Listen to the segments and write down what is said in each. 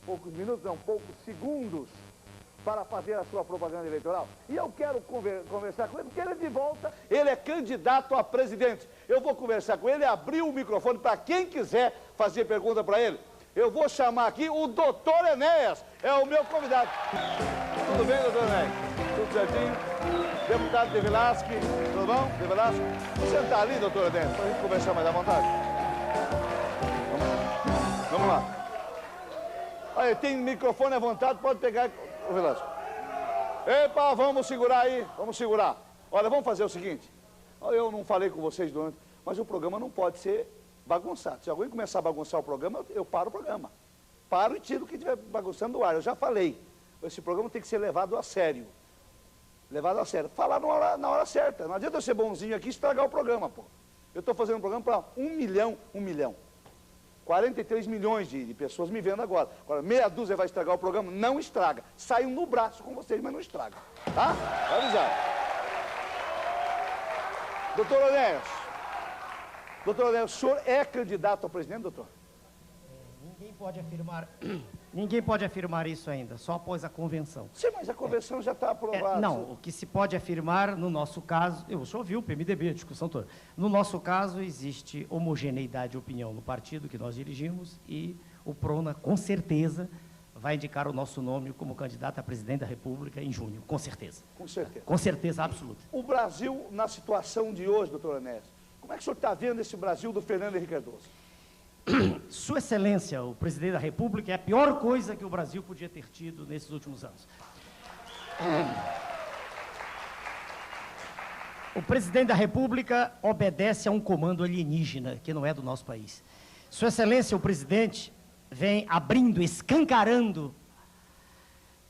poucos minutos, não, poucos segundos para fazer a sua propaganda eleitoral. E eu quero conversar com ele, porque ele é de volta, ele é candidato a presidente. Eu vou conversar com ele, abrir o microfone para quem quiser fazer pergunta para ele. Eu vou chamar aqui o doutor Enéas, é o meu convidado. Tudo bem, doutor Enéas? Tudo certinho? Deputado De Velasque, tudo bom? De Velasque? Vou sentar ali, doutor Enéas, para a gente conversar mais à vontade. Vamos lá. Olha, tem microfone à vontade, pode pegar, ô Velasco. Epa, vamos segurar aí, vamos segurar. Olha, vamos fazer o seguinte. Eu não falei com vocês durante, mas o programa não pode ser bagunçado. Se alguém começar a bagunçar o programa, eu paro o programa. Paro e tiro o que estiver bagunçando o ar. Eu já falei. Esse programa tem que ser levado a sério. Levado a sério. Falar na hora certa. Não adianta eu ser bonzinho aqui e estragar o programa, pô. Eu estou fazendo um programa para 1 milhão. 43 milhões de pessoas me vendo agora. Agora, meia dúzia vai estragar o programa? Não estraga. Saiu no braço com vocês, mas não estraga. Tá? Vai avisar. Doutor Enéas. Doutor Enéas, o senhor é candidato a presidente, doutor? Ninguém pode afirmar isso ainda, só após a convenção. Sim, mas a convenção já está aprovada. Não, o que se pode afirmar, no nosso caso, eu só ouvi o PMDB, a discussão toda. No nosso caso, existe homogeneidade de opinião no partido que nós dirigimos e o PRONA, com certeza, vai indicar o nosso nome como candidato a presidente da República em junho, com certeza. Com certeza. Com certeza absoluta. O Brasil, na situação de hoje, doutor Enéas, como é que o senhor está vendo esse Brasil do Fernando Henrique Cardoso? Sua Excelência, o presidente da República, é a pior coisa que o Brasil podia ter tido nesses últimos anos. O presidente da República obedece a um comando alienígena, que não é do nosso país. Sua Excelência, o presidente, vem abrindo, escancarando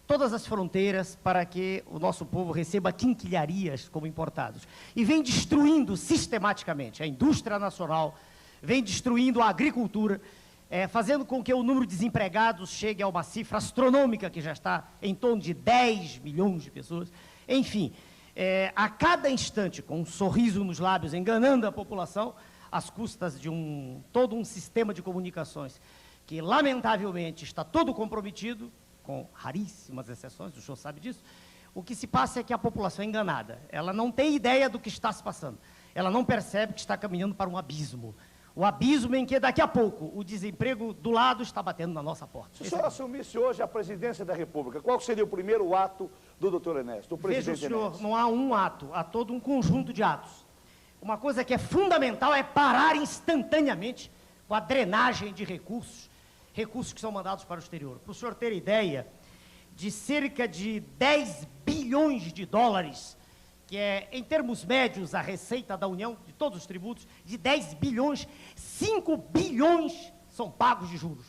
todas as fronteiras para que o nosso povo receba quinquilharias como importados. E vem destruindo sistematicamente a indústria nacional, vem destruindo a agricultura, fazendo com que o número de desempregados chegue a uma cifra astronômica, que já está em torno de 10 milhões de pessoas. Enfim, a cada instante, com um sorriso nos lábios, enganando a população, às custas de todo um sistema de comunicações que, lamentavelmente, está todo comprometido, com raríssimas exceções, o senhor sabe disso. O que se passa é que a população é enganada. Ela não tem ideia do que está se passando. Ela não percebe que está caminhando para um abismo. O abismo em que, daqui a pouco, o desemprego do lado está batendo na nossa porta. Se o senhor assumisse hoje a presidência da República, qual seria o primeiro ato do doutor Enéas, do presidente Veja, senhor, Enéas? não há um ato, há todo um conjunto de atos. Uma coisa que é fundamental é parar instantaneamente com a drenagem de recursos que são mandados para o exterior. Para o senhor ter ideia, de cerca de 10 bilhões de dólares, que é, em termos médios, a receita da União, de todos os tributos, de 10 bilhões, 5 bilhões são pagos de juros.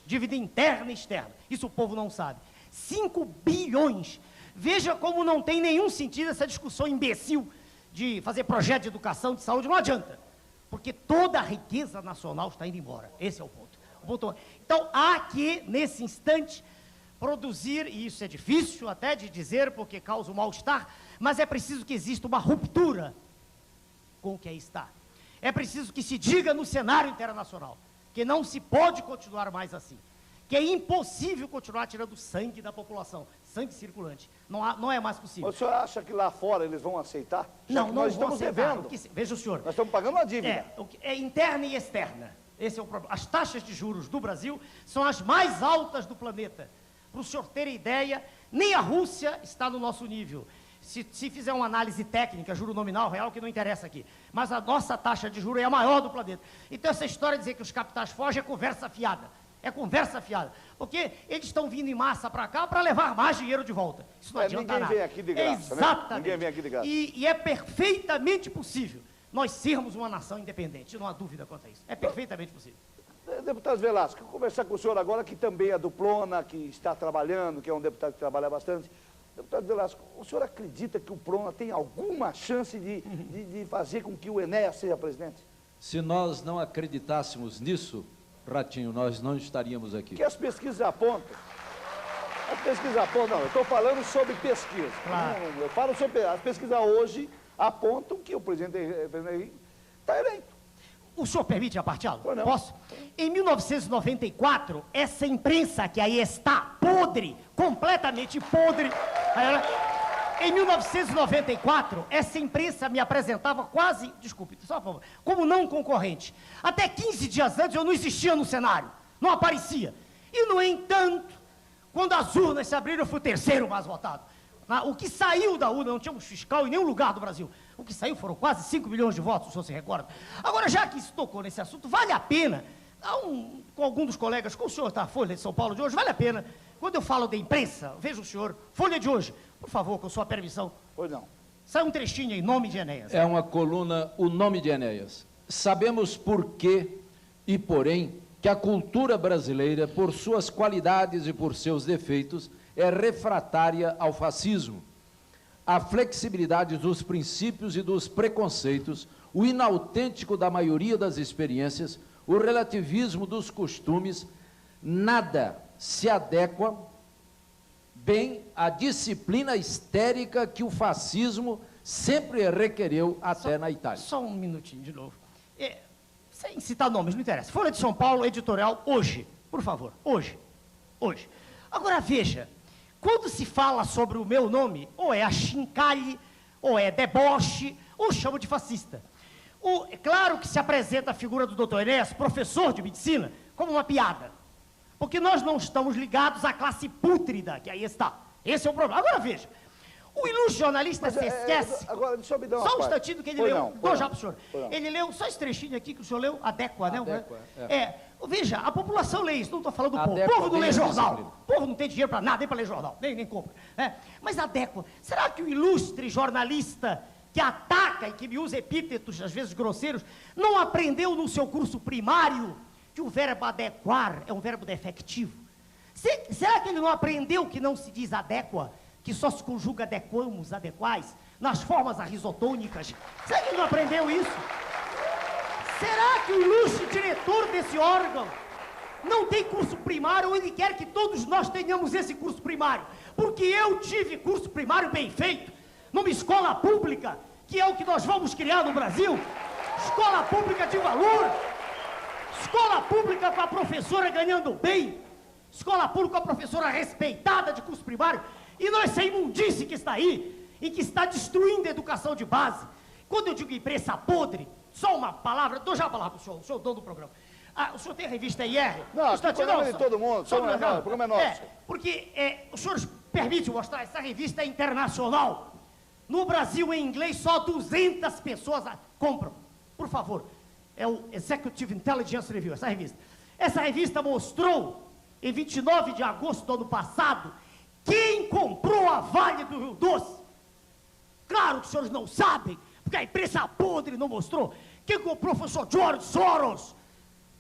Dívida interna e externa. Isso o povo não sabe. 5 bilhões. Veja como não tem nenhum sentido essa discussão imbecil de fazer projeto de educação, de saúde, não adianta. Porque toda a riqueza nacional está indo embora. Esse é o ponto. Então, há que, nesse instante, produzir, e isso é difícil até de dizer, porque causa um mal-estar, mas é preciso que exista uma ruptura com o que aí está. É preciso que se diga no cenário internacional que não se pode continuar mais assim, que é impossível continuar tirando sangue da população, sangue circulante. Não é mais possível. Mas o senhor acha que lá fora eles vão aceitar? Não, nós não estamos vão aceitar. devendo. Veja o senhor. Nós estamos pagando uma dívida. É interna e externa. Esse é o problema. As taxas de juros do Brasil são as mais altas do planeta. Para o senhor ter ideia, nem a Rússia está no nosso nível. Se fizer uma análise técnica, juro nominal, real, que não interessa aqui. Mas a nossa taxa de juros é a maior do planeta. Então essa história de dizer que os capitais fogem é conversa fiada. É conversa fiada. Porque eles estão vindo em massa para cá para levar mais dinheiro de volta. Isso não adianta nada. Ninguém vem aqui de graça, exatamente. Né? Ninguém vem aqui de graça. E é perfeitamente possível nós sermos uma nação independente. Não há dúvida quanto a isso. É perfeitamente possível. Deputado Velasco, vou conversar com o senhor agora, que também é do PRONA, que está trabalhando, que é um deputado que trabalha bastante. Deputado Velasco, o senhor acredita que o PRONA tem alguma chance de fazer com que o Enéas seja presidente? Se nós não acreditássemos nisso, Ratinho, nós não estaríamos aqui. Que as pesquisas apontam. As pesquisas apontam, não, eu estou falando sobre pesquisa. Claro. Eu falo sobre as pesquisas hoje apontam que o presidente Henrique está eleito. O senhor permite aparteá-lo? Pois não. Posso? Em 1994, essa imprensa que aí está podre, completamente podre. Em 1994, essa imprensa me apresentava quase, desculpe, só por favor, como não concorrente. Até 15 dias antes eu não existia no cenário, não aparecia. E, no entanto, quando as urnas se abriram, eu fui o terceiro mais votado. O que saiu da urna, não tínhamos fiscal em nenhum lugar do Brasil. O que saiu foram quase 5 milhões de votos, se o senhor se recorda. Agora, já que se tocou nesse assunto, vale a pena, com algum dos colegas, com o senhor da Folha de São Paulo de hoje, vale a pena, quando eu falo da imprensa, veja o senhor, Folha de hoje, por favor, com sua permissão. Pois não. Sai um trechinho em nome de Enéas. É uma coluna, o nome de Enéas. Sabemos por quê e porém que a cultura brasileira, por suas qualidades e por seus defeitos, é refratária ao fascismo. A flexibilidade dos princípios e dos preconceitos, o inautêntico da maioria das experiências, o relativismo dos costumes, nada se adequa bem à disciplina histérica que o fascismo sempre requereu até na Itália. Só um minutinho de novo. Sem citar nomes, não interessa. Folha de São Paulo, editorial, hoje. Por favor, hoje. Hoje. Agora, veja, quando se fala sobre o meu nome, ou é achincalhe, ou é deboche, ou chamo de fascista. É claro que se apresenta a figura do Dr. Enéas, professor de medicina, como uma piada. Porque nós não estamos ligados à classe pútrida, que aí está. Esse é o problema. Agora, veja. O ilustre jornalista se esquece. Agora, deixa eu me dar uma só um parte. instantinho que ele Pois leu. não, Dou já para o senhor. Pois não. Ele leu só esse trechinho aqui que o senhor leu, adequa, né? Adequa, Veja, a população lê isso, não estou falando do povo. O Adequa povo não lê bem a jornal. disciplina. O povo não tem dinheiro para nada, nem para ler jornal, nem compra. Né? Mas adequa. Será que o ilustre jornalista que ataca e que me usa epítetos, às vezes grosseiros, não aprendeu no seu curso primário que o verbo adequar é um verbo defectivo? Será que ele não aprendeu que não se diz adequa, que só se conjuga adequamos, adequais, nas formas arrisotônicas? Será que ele não aprendeu isso? Será que o ilustre diretor desse órgão não tem curso primário ou ele quer que todos nós tenhamos esse curso primário? Porque eu tive curso primário bem feito, numa escola pública, que é o que nós vamos criar no Brasil, escola pública de valor, escola pública com a professora ganhando bem, escola pública com a professora respeitada de curso primário, e não essa imundice que está aí, e que está destruindo a educação de base. Quando eu digo imprensa podre, só uma palavra, dou já a palavra para o senhor dono do programa. O senhor tem a revista IR? Não, o programa é de todo mundo, só o programa é nosso. Porque o senhor permite mostrar, essa revista é internacional. No Brasil, em inglês, só 200 pessoas compram. Por favor, é o Executive Intelligence Review, essa revista. Essa revista mostrou, em 29 de agosto do ano passado, quem comprou a Vale do Rio Doce. Claro que os senhores não sabem, porque a imprensa podre não mostrou. Quem comprou foi o professor George Soros,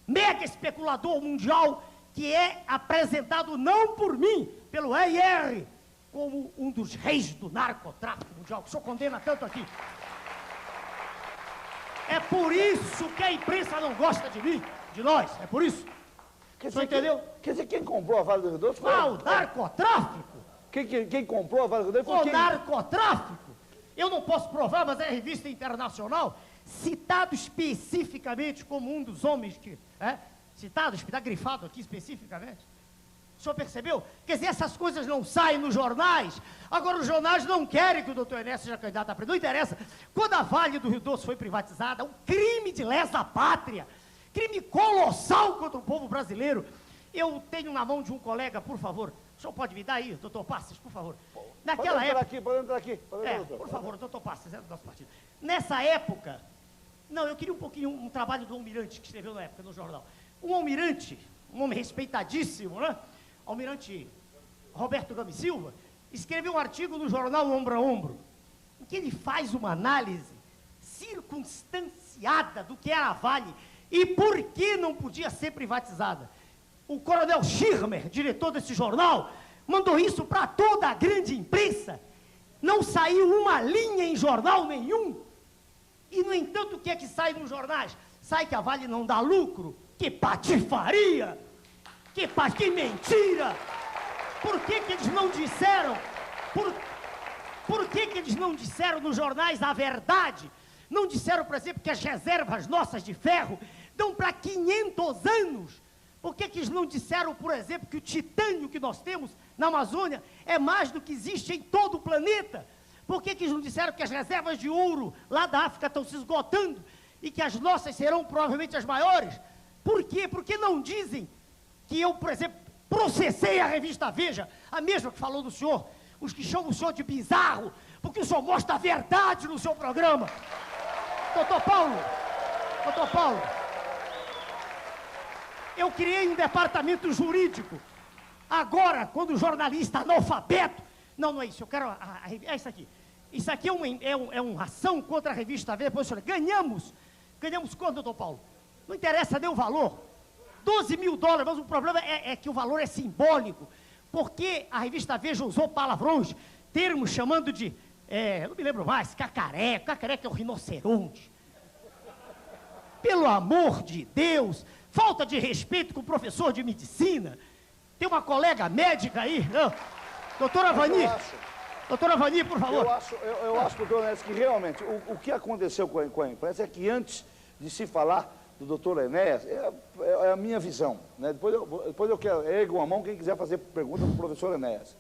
mega especulador mundial, que é apresentado não por mim, pelo EIR, como um dos reis do narcotráfico mundial, que o senhor condena tanto aqui. É por isso que a imprensa não gosta de mim, de nós, é por isso. O senhor entendeu? Quer dizer, quem comprou a Vale do Rio Doce foi... O narcotráfico. Quem comprou a Vale do Rio Doce foi O quem? narcotráfico. Eu não posso provar, mas é revista internacional, citado especificamente como um dos homens que... citado, está grifado aqui especificamente. O senhor percebeu? Quer dizer, essas coisas não saem nos jornais. Agora, os jornais não querem que o doutor Enéas seja candidato a presidente. Não interessa. Quando a Vale do Rio Doce foi privatizada, um crime de lesa pátria, crime colossal contra o povo brasileiro. Eu tenho na mão de um colega, por favor, o senhor pode me dar aí, doutor Passos, por favor. Naquela época... Pode entrar aqui. por favor, doutor Passos, é do nosso partido. Nessa época... Não, eu queria um pouquinho um trabalho do Almirante, que escreveu na época no jornal. Um almirante, um homem respeitadíssimo, né? Almirante Roberto Gomes Silva, escreveu um artigo no jornal Ombro a Ombro, em que ele faz uma análise circunstanciada do que era a Vale e por que não podia ser privatizada. O coronel Schirmer, diretor desse jornal, mandou isso para toda a grande imprensa. Não saiu uma linha em jornal nenhum. E, no entanto, o que é que sai nos jornais? Sai que a Vale não dá lucro. Que patifaria! Que mentira! Por que eles não disseram? Por que eles não disseram nos jornais a verdade? Não disseram, por exemplo, que as reservas nossas de ferro dão para 500 anos. Por que eles não disseram, por exemplo, que o titânio que nós temos na Amazônia é mais do que existe em todo o planeta? Por que eles não disseram que as reservas de ouro lá da África estão se esgotando e que as nossas serão provavelmente as maiores? Por quê? Porque não dizem que eu, por exemplo, processei a revista Veja, a mesma que falou do senhor, os que chamam o senhor de bizarro, porque o senhor mostra a verdade no seu programa. Doutor Paulo, eu criei um departamento jurídico. Agora, quando o jornalista analfabeto... Não é isso, eu quero... É isso aqui. Isso aqui é uma ação contra a revista Veja. Depois, ganhamos quanto, doutor Paulo? Não interessa nem o valor. 12 mil dólares, mas o problema é que o valor é simbólico. Porque a revista Veja usou palavrões, termos chamando de... não me lembro mais, cacareco. Cacareco é o rinoceronte. Pelo amor de Deus, falta de respeito com o professor de medicina. Tem uma colega médica aí, não? Doutora Vani, por favor. Eu acho, doutor Enéas, que realmente o que aconteceu com a imprensa é que antes de se falar do doutor Enéas, é a minha visão, né? Depois eu quero, ergo a mão quem quiser fazer pergunta para o professor Enéas.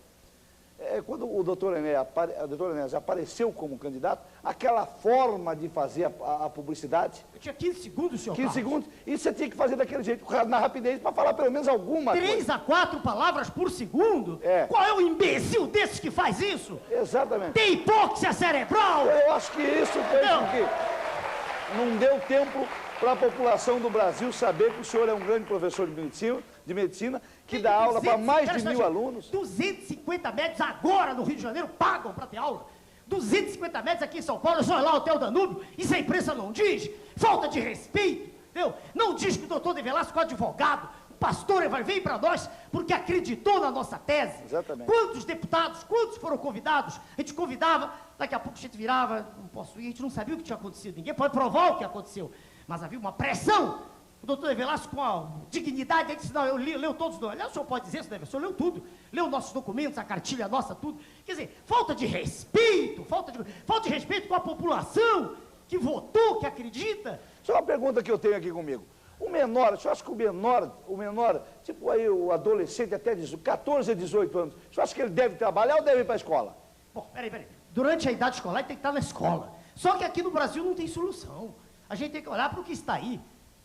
Quando o doutor Enéas apareceu como candidato, aquela forma de fazer a publicidade... Eu tinha 15 segundos, senhor 15 segundos, e você tinha que fazer daquele jeito, na rapidez, para falar pelo menos alguma 3 a 4 palavras por segundo? Qual é o imbecil desses que faz isso? Exatamente. Tem hipóxia cerebral? Eu acho que isso fez com que não deu tempo para a população do Brasil saber que o senhor é um grande professor de medicina que dá aula para mais de 1000 alunos. 250 médicos agora no Rio de Janeiro pagam para ter aula. 250 médicos aqui em São Paulo, eu sou lá o Hotel Danúbio, isso a imprensa não diz. Falta de respeito, entendeu? Não diz que o doutor De Velasco é advogado, o pastor veio para nós porque acreditou na nossa tese. Exatamente. Quantos deputados, quantos foram convidados? A gente convidava, daqui a pouco a gente virava, não posso ir, a gente não sabia o que tinha acontecido, ninguém pode provar o que aconteceu. Mas havia uma pressão. O doutor De Velasco, com a dignidade, ele disse, não, eu leu todos os documentos. Aliás, o senhor pode dizer isso, o senhor leu tudo. Leu nossos documentos, a cartilha nossa, tudo. Quer dizer, falta de respeito com a população que votou, que acredita. Só uma pergunta que eu tenho aqui comigo. O menor, o senhor acha que o menor, tipo aí o adolescente até 14 a 18 anos, o senhor acha que ele deve trabalhar ou deve ir para a escola? Bom, peraí. Durante a idade escolar, ele tem que estar na escola. Só que aqui no Brasil não tem solução. A gente tem que olhar para o que está aí.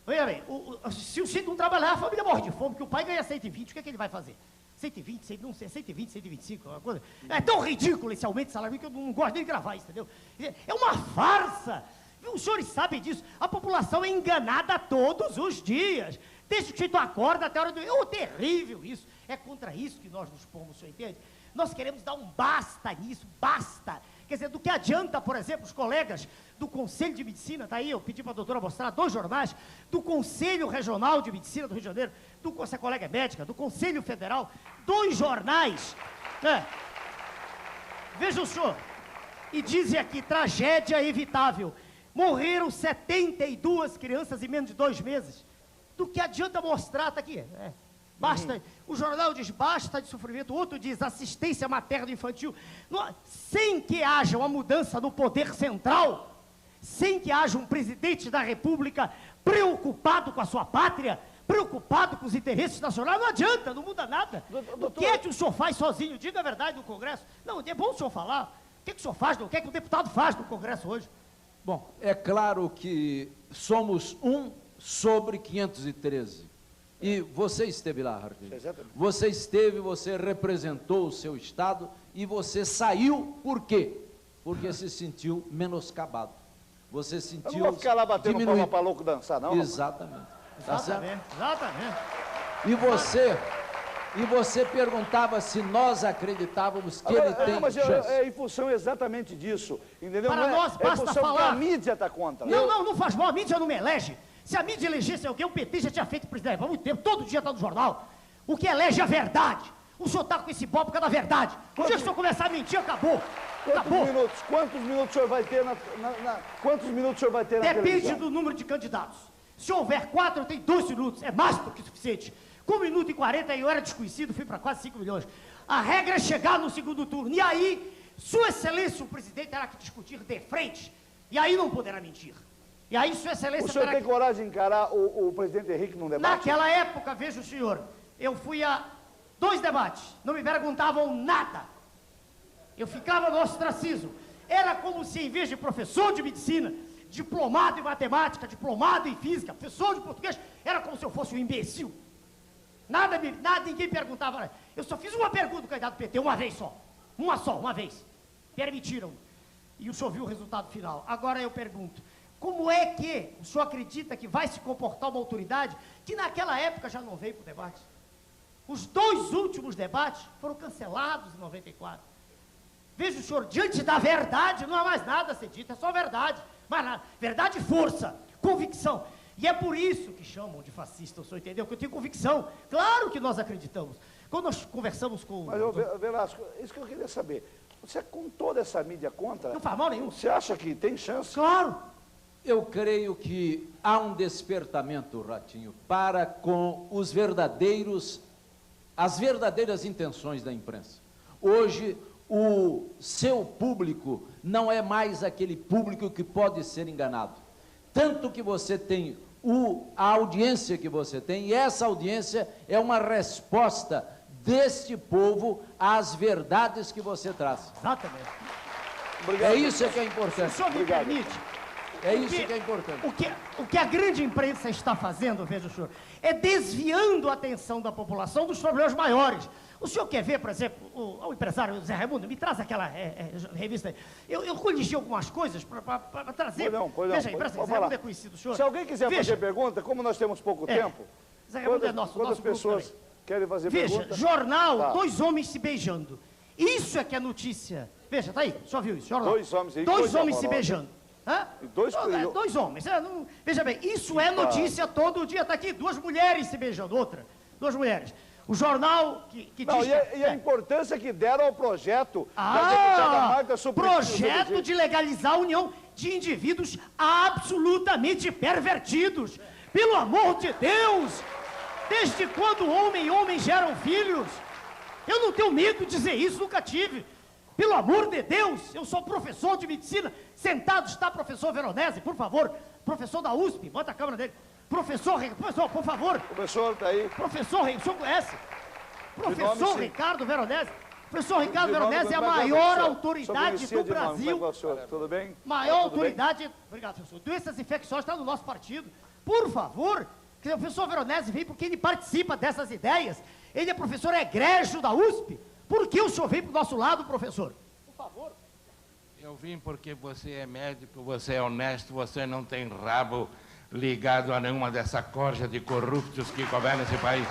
Veja bem, se o filho não trabalhar, a família morre de fome, porque o pai ganha 120, o que é que ele vai fazer? 120, não sei, 120, 125, uma coisa. É tão ridículo esse aumento de salário que eu não gosto nem de gravar isso, entendeu? É uma farsa. Os senhores sabem disso. A população é enganada todos os dias. Desde que o jeito acorda até a hora do... É terrível isso. É contra isso que nós nos pomos, o senhor entende? Nós queremos dar um basta nisso, basta. Quer dizer, do que adianta, por exemplo, os colegas do Conselho de Medicina, tá aí, eu pedi para a doutora mostrar 2 jornais, do Conselho Regional de Medicina do Rio de Janeiro, essa colega é médica, do Conselho Federal, 2 jornais, né? Veja o senhor, e dizem aqui, tragédia evitável, morreram 72 crianças em menos de 2 meses. Do que adianta mostrar, tá aqui, basta, o jornal diz basta de sofrimento, o outro diz assistência materno-infantil. Sem que haja uma mudança no poder central, sem que haja um presidente da República preocupado com a sua pátria, preocupado com os interesses nacionais, não adianta, não muda nada. O que é que o senhor faz sozinho? Diga a verdade no Congresso. Não, é bom o senhor falar. O que é que o senhor faz? O que é que o deputado faz no Congresso hoje? Bom, é claro que somos 1 sobre 513. E você esteve lá, Harvey. Exatamente. Você esteve, você representou o seu estado e você saiu por quê? Porque se sentiu menoscabado. Você sentiu... Eu não vou ficar lá batendo palma para louco dançar, não? Exatamente. Tá certo? Exatamente. E você perguntava se nós acreditávamos que ele tem mas chance. É em função exatamente disso, entendeu? Para nós basta em função falar. que a mídia está contra. Não faz mal, a mídia não me elege. Se a mídia elegesse alguém, o PT já tinha feito presidente há muito tempo, todo dia está no jornal. O que elege é a verdade. O senhor está com esse pau por causa da verdade. O dia que o senhor começar a mentir, acabou. Quantos minutos o senhor vai ter quantos minutos o senhor vai ter na Depende televisão? do número de candidatos. Se houver 4, eu tenho 2 minutos. É mais do que suficiente. Com 1 minuto e 40, eu era desconhecido, fui para quase 5 milhões. A regra é chegar no segundo turno. E aí, Sua Excelência, o presidente, terá que discutir de frente E aí não poderá mentir. E aí, Sua Excelência... O senhor tem coragem de encarar o presidente Henrique num debate? Naquela época, veja o senhor, eu fui a 2 debates, não me perguntavam nada. Eu ficava no ostracismo. Era como se, em vez de professor de medicina, diplomado em matemática, diplomado em física, professor de português, era como se eu fosse um imbecil. Nada, ninguém perguntava. Eu só fiz uma pergunta do candidato do PT, uma vez só. Uma vez. Permitiram. E o senhor viu o resultado final. Agora eu pergunto, como é que o senhor acredita que vai se comportar uma autoridade que naquela época já não veio para o debate? Os 2 últimos debates foram cancelados em 94. Veja o senhor, diante da verdade, não há mais nada a ser dito, é só verdade. Mas nada. Verdade e força, convicção. E é por isso que chamam de fascista, o senhor entendeu? Que eu tenho convicção. Claro que nós acreditamos. Quando nós conversamos com... Mas, Velasco, isso que eu queria saber. Você, com toda essa mídia contra... Não faz mal nenhum. Você acha que tem chance? Claro. Eu creio que há um despertamento, Ratinho, para com as verdadeiras intenções da imprensa. Hoje, o seu público não é mais aquele público que pode ser enganado. Tanto que você tem a audiência que você tem, e essa audiência é uma resposta deste povo às verdades que você traz. Exatamente. Obrigado. É isso que é importante. Se o senhor me permite... É isso que é importante. O que a grande imprensa está fazendo, veja o senhor, é desviando a atenção da população dos problemas maiores. O senhor quer ver, por exemplo, o empresário Zé Raimundo, me traz aquela revista aí. Eu coligi algumas coisas para trazer. Pois não. Veja aí, Zé Raimundo é conhecido, senhor. Se alguém quiser fazer pergunta, como nós temos pouco tempo, Zé Raimundo é nosso pessoas também. Querem fazer pergunta? Veja, jornal, tá. 2 homens se beijando. Isso é que é notícia. Veja, tá aí, só viu isso, jornal. 2 homens, aí, 2 homens se beijando. Hã? Dois homens. Veja bem, isso é notícia todo dia. Está aqui, 2 mulheres se beijando, 2 mulheres. O jornal que não, diz... E a importância que deram ao projeto da deputada Marta Suplicy. Projeto de legalizar a união de indivíduos absolutamente pervertidos. Pelo amor de Deus! Desde quando homem e homem geram filhos? Eu não tenho medo de dizer isso, nunca tive. Pelo amor de Deus, eu sou professor de medicina. Sentado está professor Veronese, por favor. Professor da USP, bota a câmera dele. Professor, por favor. O professor está aí. Professor, o senhor conhece? Professor nome, Ricardo Veronese. Professor Ricardo Veronese é a maior autoridade do Brasil. Tudo bem? Maior autoridade... Obrigado, professor. Doenças infecciosas está no nosso partido. Por favor, o professor Veronese vem porque ele participa dessas ideias. Ele é professor egrégio da USP. Por que o senhor veio para o nosso lado, professor? Por favor. Eu vim porque você é médico, você é honesto, você não tem rabo ligado a nenhuma dessa corja de corruptos que governa esse país.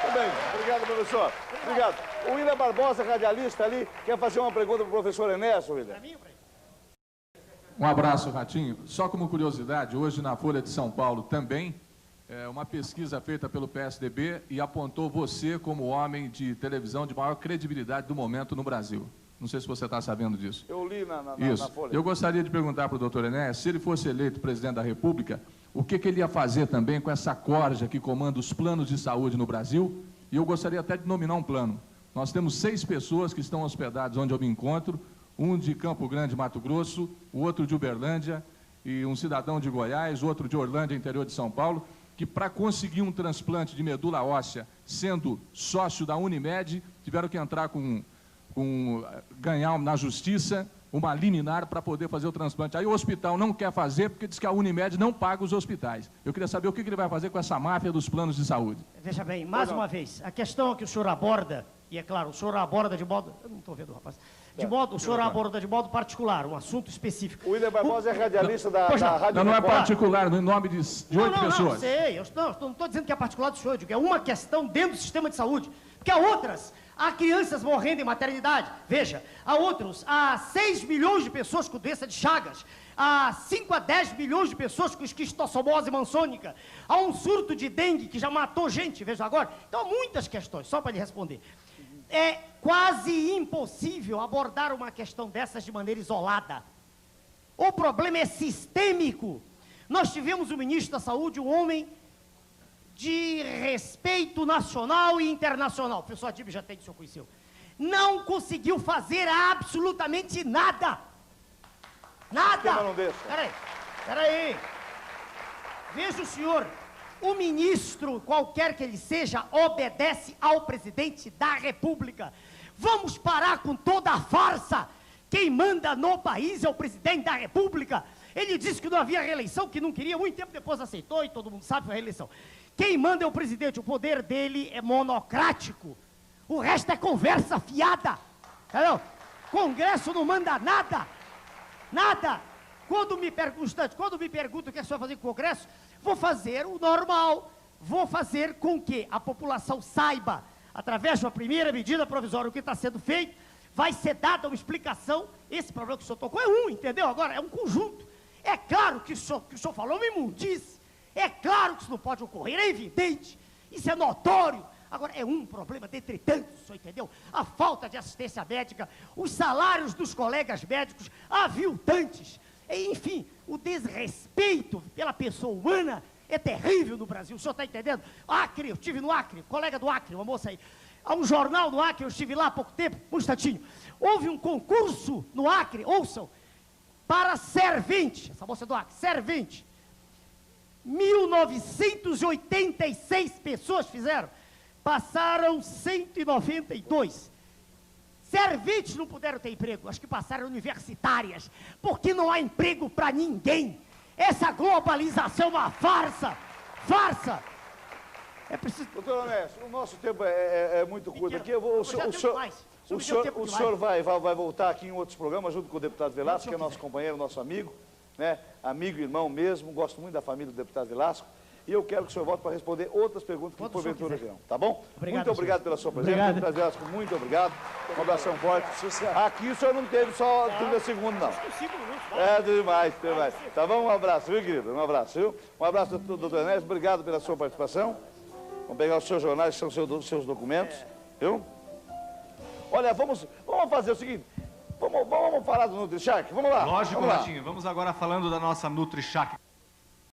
Muito bem, obrigado, professor. Obrigado. O William Barbosa, radialista ali, quer fazer uma pergunta para o professor Enéas, William? Um abraço, Ratinho. Só como curiosidade, hoje na Folha de São Paulo também, uma pesquisa feita pelo PSDB e apontou você como homem de televisão de maior credibilidade do momento no Brasil. Não sei se você está sabendo disso. Eu li na Folha. Eu gostaria de perguntar para o doutor Enéas, se ele fosse eleito presidente da República, o que ele ia fazer também com essa corja que comanda os planos de saúde no Brasil? E eu gostaria até de nominar um plano. Nós temos 6 pessoas que estão hospedadas onde eu me encontro, um de Campo Grande, Mato Grosso, o outro de Uberlândia, e um cidadão de Goiás, outro de Orlândia, interior de São Paulo, que para conseguir um transplante de medula óssea, sendo sócio da Unimed, tiveram que entrar ganhar na justiça uma liminar para poder fazer o transplante. Aí o hospital não quer fazer porque diz que a Unimed não paga os hospitais. Eu queria saber o que ele vai fazer com essa máfia dos planos de saúde. Veja bem, mais uma vez, a questão que o senhor aborda, e é claro, o senhor aborda de modo... Eu não estou vendo, rapaz. O senhor aborda de modo particular, um assunto específico. O William Barbosa é radialista da Rádio Não é particular, no nome de 8 pessoas. Não, sei, eu não estou dizendo que é particular do senhor, eu digo, é uma questão dentro do sistema de saúde. Porque há outras, há crianças morrendo em maternidade, veja, há 6 milhões de pessoas com doença de Chagas, há 5 a 10 milhões de pessoas com esquistossomose mansônica, há um surto de dengue que já matou gente, veja agora. Então, há muitas questões, só para lhe responder. É quase impossível abordar uma questão dessas de maneira isolada. O problema é sistêmico. Nós tivemos o ministro da Saúde, um homem de respeito nacional e internacional. O professor Adib já tem que o senhor conheceu. Não conseguiu fazer absolutamente nada. Nada! esquema não deixa. Peraí. Veja o senhor, o ministro, qualquer que ele seja, obedece ao presidente da República. Vamos parar com toda a farsa. Quem manda no país é o presidente da República. Ele disse que não havia reeleição, que não queria, muito tempo depois aceitou, e todo mundo sabe que foi a reeleição. Quem manda é o presidente, o poder dele é monocrático. O resto é conversa fiada. Entendeu? Congresso não manda nada. Nada. Quando me perguntam o que você vai fazer com o Congresso, vou fazer o normal. Vou fazer com que a população saiba, através de uma primeira medida provisória, o que está sendo feito, vai ser dada uma explicação. Esse problema que o senhor tocou é um, entendeu? Agora, é um conjunto. É claro que o senhor falou uma imundice. É claro que isso não pode ocorrer, é evidente. Isso é notório. Agora, é um problema dentre tantos, o senhor entendeu? A falta de assistência médica, os salários dos colegas médicos aviltantes. Enfim, o desrespeito pela pessoa humana é terrível no Brasil. O senhor está entendendo? Acre, eu estive no Acre, colega do Acre, uma moça aí. Há um jornal no Acre, eu estive lá há pouco tempo, um instantinho. Houve um concurso no Acre, ouçam, para servente, essa moça do Acre, servente. 1986 pessoas fizeram, passaram 192. Serventes não puderam ter emprego, acho que passaram universitárias, porque não há emprego para ninguém. Essa globalização é uma farsa, farsa. É preciso... Doutor Onésio, o nosso tempo é muito curto aqui. O senhor vai voltar aqui em outros programas, junto com o deputado Velasco, que é nosso companheiro, nosso amigo, né? Amigo e irmão mesmo, gosto muito da família do deputado Velasco. E eu quero que o senhor volte para responder outras perguntas que porventura virão, tá bom? Obrigado, muito obrigado pela sua presença, deputado Velasco, muito obrigado. Um abração forte. Aqui o senhor não teve só 30 segundos, não. É demais, demais. Tá bom? Um abraço, viu, querido? Um abraço, viu? Um abraço, doutor Enés, obrigado pela sua participação. Vamos pegar os seus jornais, que são os seus documentos, viu? Olha, vamos fazer o seguinte, vamos falar do NutriShark, vamos lá. Lógico, vamos lá. Ratinho, vamos agora falando da nossa NutriShark.